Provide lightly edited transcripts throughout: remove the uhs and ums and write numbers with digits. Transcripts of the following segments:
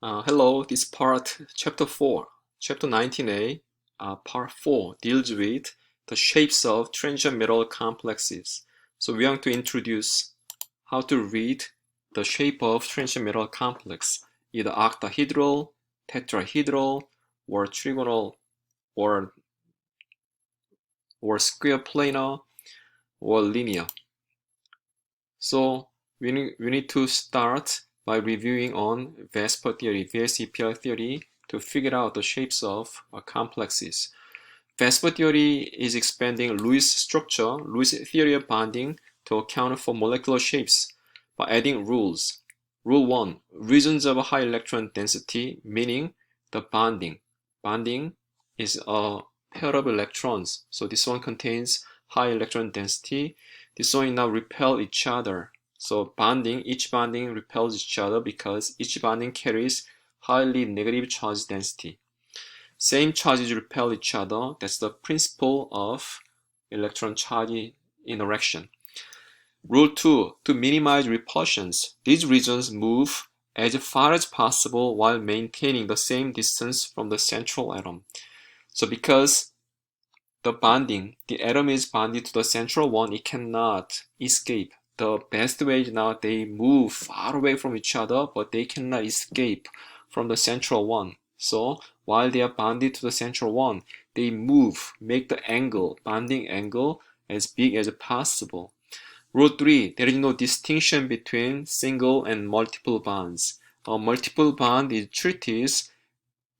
Hello, this part, chapter 4, chapter 19a, part 4 deals with the shapes of transient metal complexes. So we want to introduce how to read the shape of transient metal complex, either octahedral, tetrahedral, or trigonal, or square planar, or linear. So we need to start by reviewing on Vesper theory, VSEPR theory, to figure out the shapes of complexes. Vesper theory is expanding Lewis' theory of bonding to account for molecular shapes by adding rules. Rule 1. Regions of high electron density, meaning the bonding. Bonding is a pair of electrons. So this one contains high electron density. This one now repel each other. So each bonding repels each other because each bonding carries highly negative charge density. Same charges repel each other. That's the principle of electron charge interaction. Rule 2. To minimize repulsions, these regions move as far as possible while maintaining the same distance from the central atom. So because the atom is bonded to the central one, it cannot escape. The best way is now they move far away from each other, but they cannot escape from the central one. So while they are bonded to the central one, they make the bonding angle as big as possible. Rule 3. There is no distinction between single and multiple bonds. A multiple bond is treated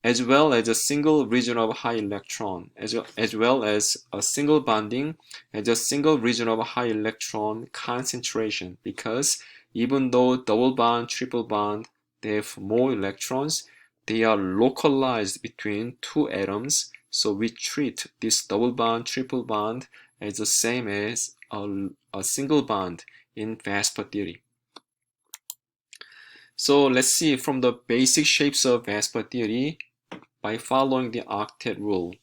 as well as a single region of high electron, as well as a single bonding as a single region of high electron concentration, because even though double bond, triple bond, they have more electrons, they are localized between two atoms, so we treat this double bond, triple bond as the same as a single bond in Vesper theory. So let's see from the basic shapes of Vesper theory by following the octet rule.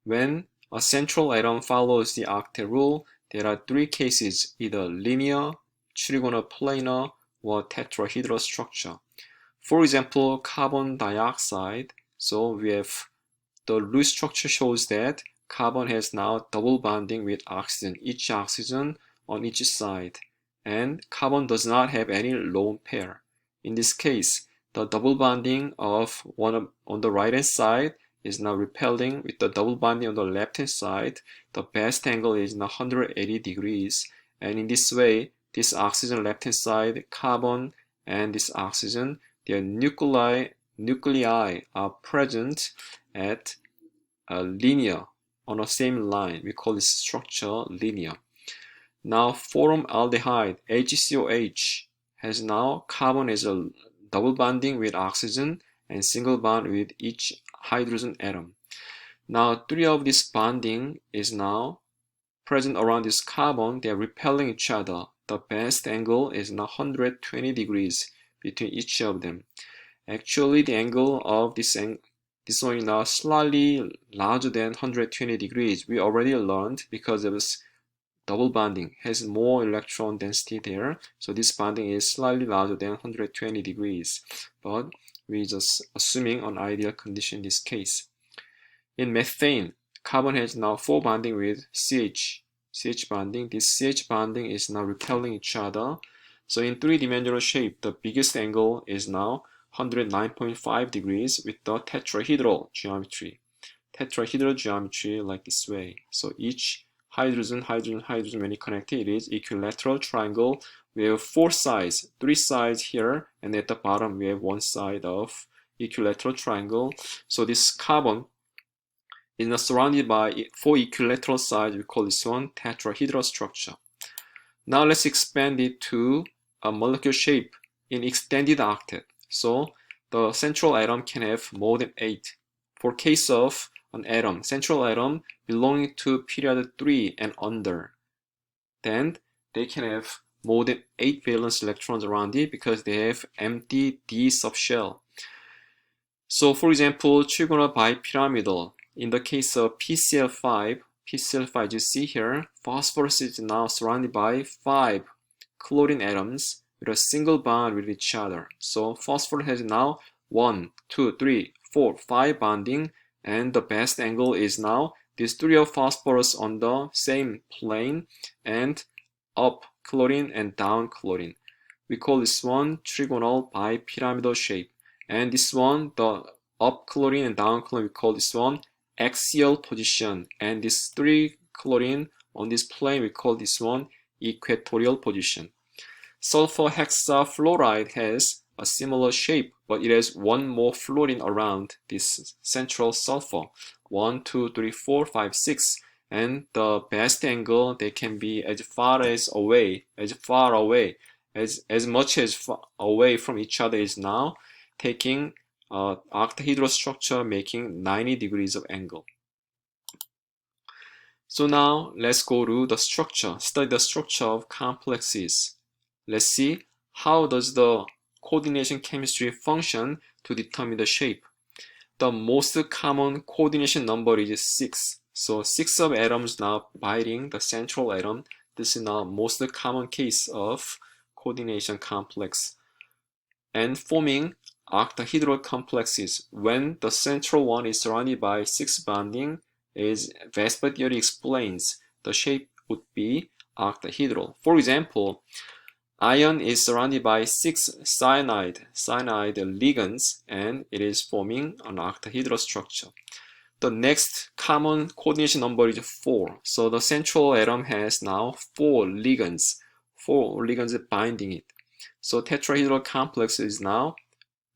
When a central atom follows the octet rule, there are three cases, either linear, trigonal planar, or tetrahedral structure. For example, carbon dioxide. So we have the Lewis structure shows that carbon has now double bonding with oxygen, each oxygen on each side, and carbon does not have any lone pair. In this case, the double bonding of one on the right hand side is now repelling with the double bonding on the left hand side. The best angle is now 180 degrees, and in this way, this oxygen left hand side, carbon, and this oxygen, their nuclei are present at a linear on the same line. We call this structure linear. Now formaldehyde, HCOH, has now carbon as a double bonding with oxygen and single bond with each hydrogen atom. Now three of this bonding is now present around this carbon. They are repelling each other. The best angle is now 120 degrees between each of them. Actually, the angle of this one is now slightly larger than 120 degrees. We already learned because of this double bonding has more electron density there. So this bonding is slightly larger than 120 degrees. But we're just assuming an ideal condition in this case. In methane, carbon has now 4 bonding with CH bonding. This CH bonding is now repelling each other. So in three-dimensional shape, the biggest angle is now 109.5 degrees with the tetrahedral geometry. Tetrahedral geometry like this way. So each hydrogen, when you connect it is equilateral triangle. We have 4 sides, 3 sides here, and at the bottom we have 1 side of equilateral triangle. So this carbon is now surrounded by 4 equilateral sides. We call this one tetrahedral structure. Now let's expand it to a molecule shape in extended octet. So the central atom can have more than 8. For case of an atom, central atom belonging to period 3 and under, then they can have more than 8 valence electrons around it because they have empty d subshell. So for example, trigonal bipyramidal, in the case of PCl5, as you see here, phosphorus is now surrounded by 5 chlorine atoms with a single bond with each other. So phosphorus has now 1, 2, 3, 4, 5 bonding, and the best angle is now these 3 of phosphorus on the same plane and up chlorine and down chlorine. We call this one trigonal bipyramidal shape. And this one, the up chlorine and down chlorine, we call this one axial position. And this 3 chlorine on this plane, we call this one equatorial position. Sulfur hexafluoride has a similar shape, but it has one more fluorine around this central sulfur. 1, 2, 3, 4, 5, 6. And the best angle, they can be as far away from each other is now taking octahedral structure, making 90 degrees of angle. So now let's go to the structure, study the structure of complexes. Let's see how does the coordination chemistry function to determine the shape. The most common coordination number is 6. So 6 of atoms now binding the central atom. This is now most common case of coordination complex. And forming octahedral complexes when the central one is surrounded by 6 bonding, as Vesper theory explains, the shape would be octahedral. For example, iron is surrounded by 6 cyanide ligands, and it is forming an octahedral structure. The next common coordination number is 4. So the central atom has now 4 ligands binding it. So tetrahedral complex is now,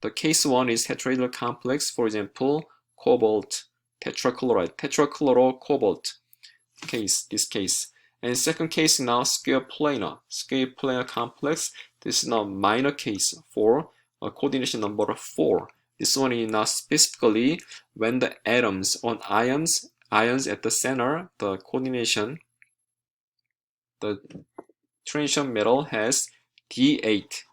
the case 1 is tetrahedral complex, for example, cobalt, tetrachloride, tetrachlorocobalt case, this case. And second case is now square planar complex. This is now minor case for a coordination number 4. This one is now specifically when the atoms on ions at the center, the coordination, the transition metal has D8.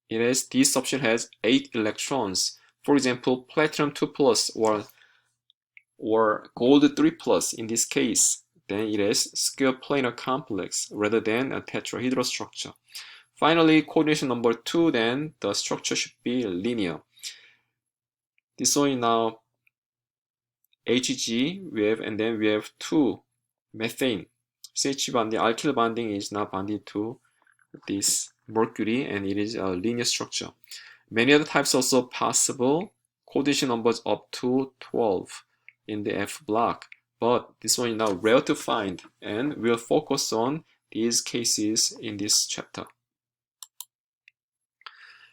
This substance has 8 electrons. For example, platinum 2+ or gold 3+ in this case. Then it is square planar complex rather than a tetrahedral structure. Finally, coordination number 2, then the structure should be linear. This one is now Hg, and then we have 2 methane. CH bonding, alkyl bonding is now bonded to this mercury, and it is a linear structure. Many other types also possible, coordination numbers up to 12 in the F block. But this one is now rare to find, and we'll focus on these cases in this chapter.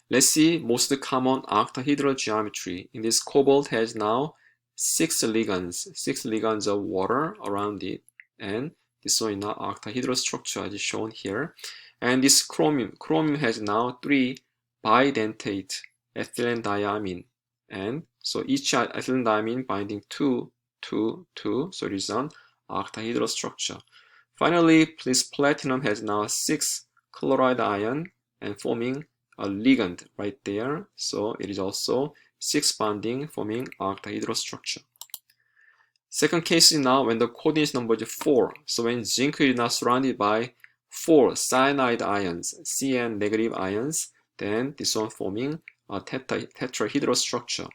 Let's see most common octahedral geometry. In this, cobalt has now 6 ligands of water around it, and this one is now octahedral structure as shown here. And this chromium has now 3 bidentate ethylene diamine, and so each ethylene diamine binding 2, so it is an octahedral structure. Finally, this platinum has now 6 chloride ion and forming a ligand right there, so it is also 6 bonding forming octahedral structure. Second case is now when the coordination number is 4. So when zinc is now surrounded by 4 cyanide ions, Cn negative ions, then this one forming a tetrahedral structure.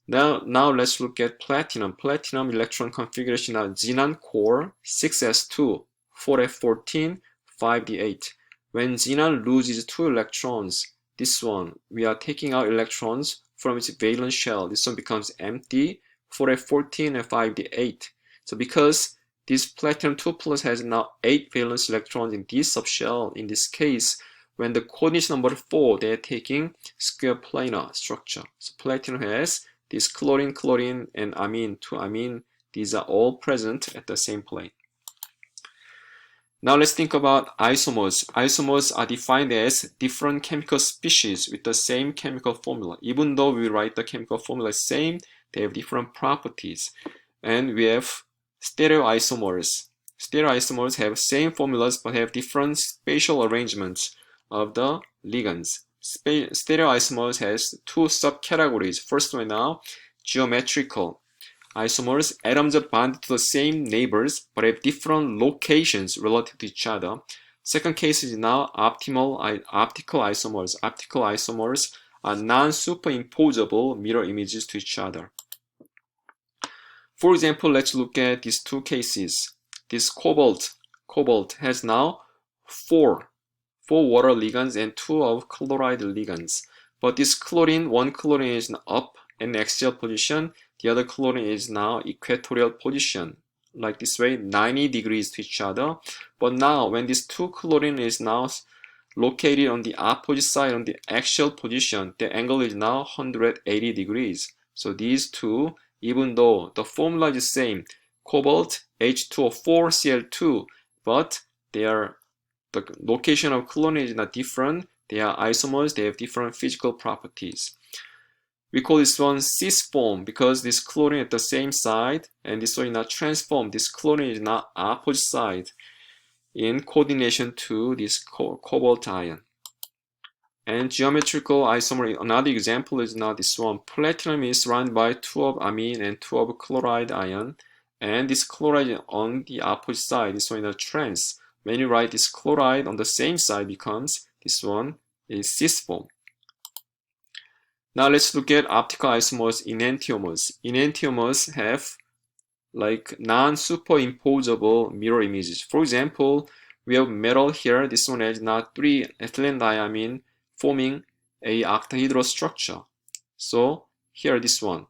Now let's look at platinum. Platinum electron configuration now xenon core 6s2, 4f14, 5d8. When xenon loses 2 electrons, this one, we are taking out electrons from its valence shell. This one becomes empty, 4f14 and 5d8. So because this platinum 2+ has now 8 valence electrons in this subshell, in this case, when the coordination number 4, they are taking square planar structure. So platinum has this chlorine, and amine, 2 amine. These are all present at the same plane. Now let's think about isomers. Isomers are defined as different chemical species with the same chemical formula. Even though we write the chemical formula same, they have different properties. And we have stereoisomers. Stereoisomers have same formulas but have different spatial arrangements of the ligands. Stereoisomers has 2 subcategories. First one now, geometrical. Isomers, atoms are bonded to the same neighbors but have different locations relative to each other. Second case is now optical isomers. Optical isomers are non-superimposable mirror images to each other. For example, let's look at these two cases. This cobalt has now four water ligands and 2 of chloride ligands. But this chlorine, one chlorine is up in axial position, the other chlorine is now equatorial position, like this way, 90 degrees to each other. But now, when this 2 chlorine is now located on the opposite side on the axial position, the angle is now 180 degrees. So these two, even though the formula is the same, cobalt H2O4Cl2, but the location of chlorine is not different. They are isomers, they have different physical properties. We call this one cis form because this chlorine at the same side, and this one is not transformed. This chlorine is not opposite side in coordination to this cobalt ion. And geometrical isomer, another example is now this one. Platinum is surrounded by 2 of amine and 2 of chloride ion, and this chloride on the opposite side, this one is a trans. When you write this chloride on the same side becomes, this one is cis form. Now let's look at optical isomers, enantiomers. Enantiomers have like non-superimposable mirror images. For example, we have metal here. This one has now 3 ethylene diamine forming a octahedral structure. So here this one.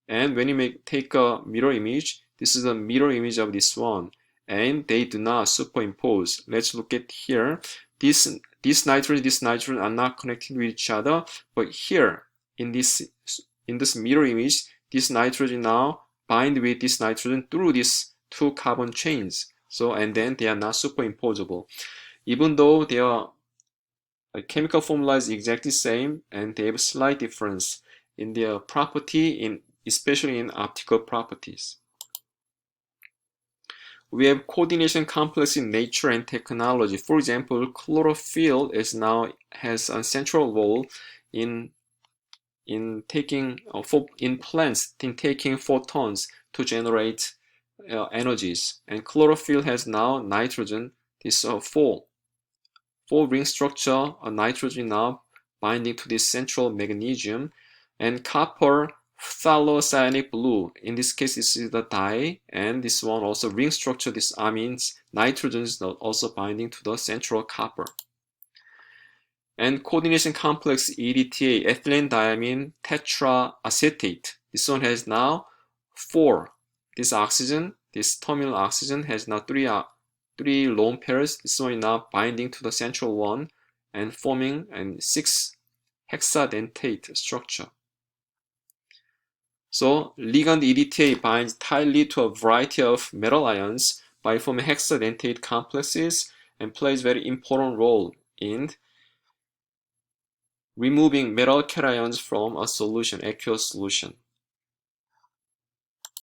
And when you take a mirror image, this is a mirror image of this one. And they do not superimpose. Let's look at here. This nitrogen are not connected with each other, but here in this mirror image, this nitrogen now bind with this nitrogen through these 2 carbon chains. So, and then they are not superimposable, even though their chemical formula is exactly same, and they have a slight difference in their property, especially in optical properties. We have coordination complex in nature and technology. For example, chlorophyll has a central role in plants in taking photons to generate energies. And chlorophyll has now nitrogen. This 4 ring structure, a nitrogen now binding to this central magnesium, and copper phthalocyanide blue. In this case, this is the dye, and this one also ring structure. This amines nitrogen is also binding to the central copper. And coordination complex EDTA, ethylene diamine tetraacetate. This one has now 4. This oxygen, this terminal oxygen has now 3 lone pairs. This one is now binding to the central one and forming a 6 hexadentate structure. So ligand EDTA binds tightly to a variety of metal ions by forming hexadentate complexes and plays very important role in removing metal cations from a solution, aqueous solution.